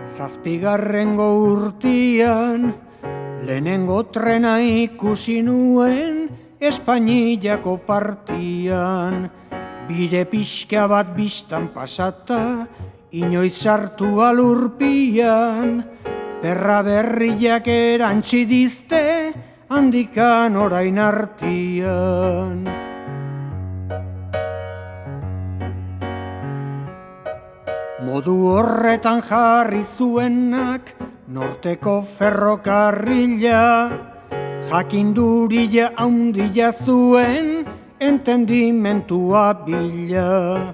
Zazpigarrengo urtian, lehenengo trena ikusi nuen Espainiako partian. Bide pixka bat bistan pasata, inoiz sartu alurpian. Perra berriak erantzi dizte, handikan orain artian. Modu horretan jarri zuenak norteko ferrokarrila, jakinduria handia zuen entendimentua bila.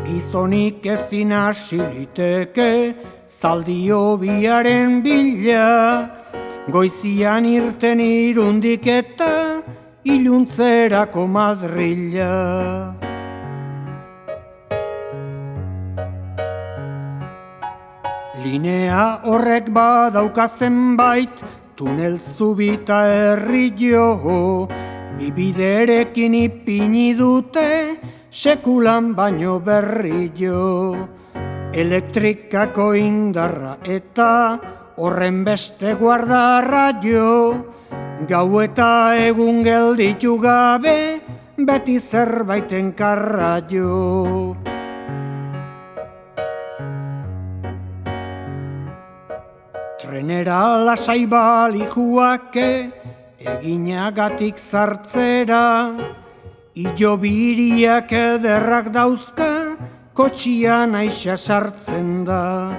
Gizonik ezin hasi liteke zaldio biaren bila, goizian irten irundik eta iluntzerako Madrila. Linea horrek badauka zenbait, tunel zubita herrio, bibiderekin ipini dute, sekulan baino berrio. Elektrikako indarra eta horren beste guardarra jo, gau eta egun gelditu gabe, beti zerbaiten karra jo. Trenera lasai balijuake, eginagatik zartzera, ilobiriak ederrak dauzka, kotxian aixa sartzen da.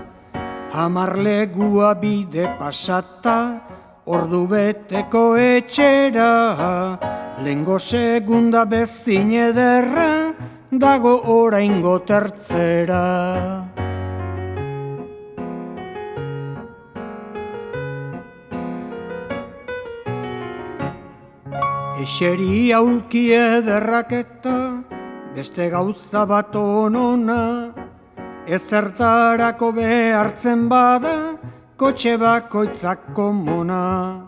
10 legua bide pasata, ordu beteko etxera, lehengo segunda bezin ederra, dago oraingo tertzera. Eseri aulki ederrak eta beste gauza bat onona, ezertarako behartzen bada, kotxe bakoitzak komona.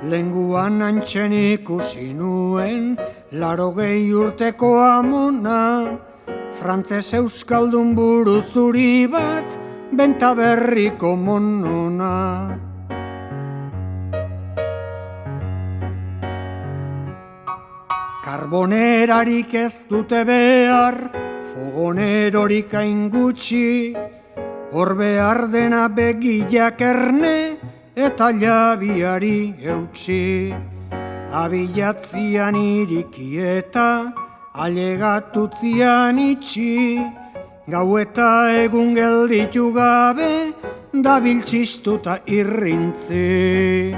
Lenguan antxen ikusi nuen, 80 urteko amona, frantzes euskaldun buru zuri bat, benta berriko monona. Karbonerarik ez dute behar, fogonerorik hain gutxi, hor behar dena begilak erne eta labiari eutxi. Abilatzian iriki eta alegatutzian itxi, gau eta egun gelditu gabe dabiltxistuta irrintzi.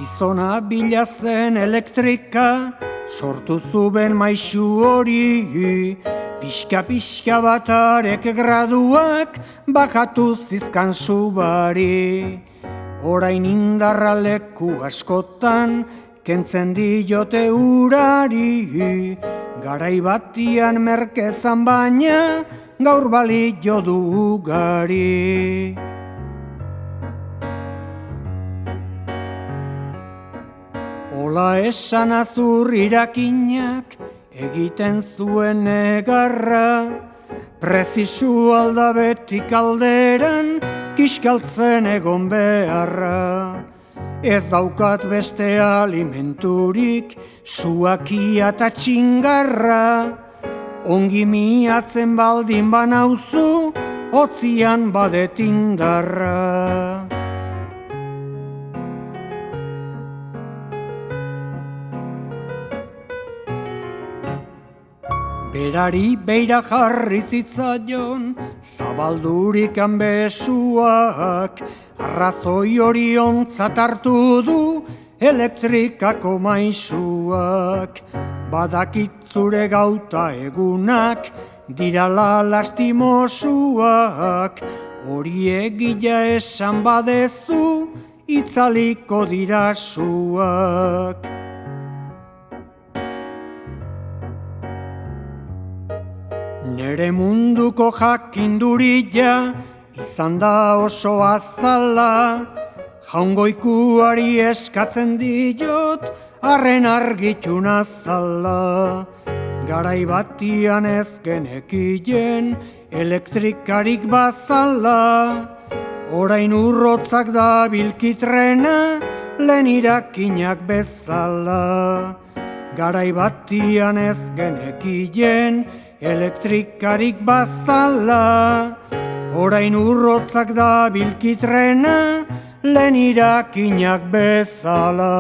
Gizona bila zen elektrika, sortu zuben maisu hori, pixka batarek graduak bakatu zizkan subari. Orain indarra leku askotan, kentzen diote urari, garai batian merkezan baina, gaur balio du ugari. Ola esan azur irakinak egiten zuen negarra, prezisu aldabetik alderan kiskaltzen egon beharra. Ez daukat beste alimenturik, suakia eta txingarra, ongi miatzen baldin banauzu, hotzian badet indarra. Berari beira jarri zitzaion, zabaldurikan besuak, arrazoi hori ontzat hartu du elektrikako maisuak. Badakit zure gauta egunak, dirala lastimosuak, hori egia esan badezu, itzaliko dira suak. Nere munduko jakinduria izan da oso azala, Jaungoikuari eskatzen diot, arren argituna zala. Garai batian ez genekien, elektrikarik bazala. Orain urrotzak da bilkitrena, lehen irakinak bezala. Garai batian ez genekien, elektrikarik bazala. Orain urrotzak da bilkitrena, lehen irakinak bezala.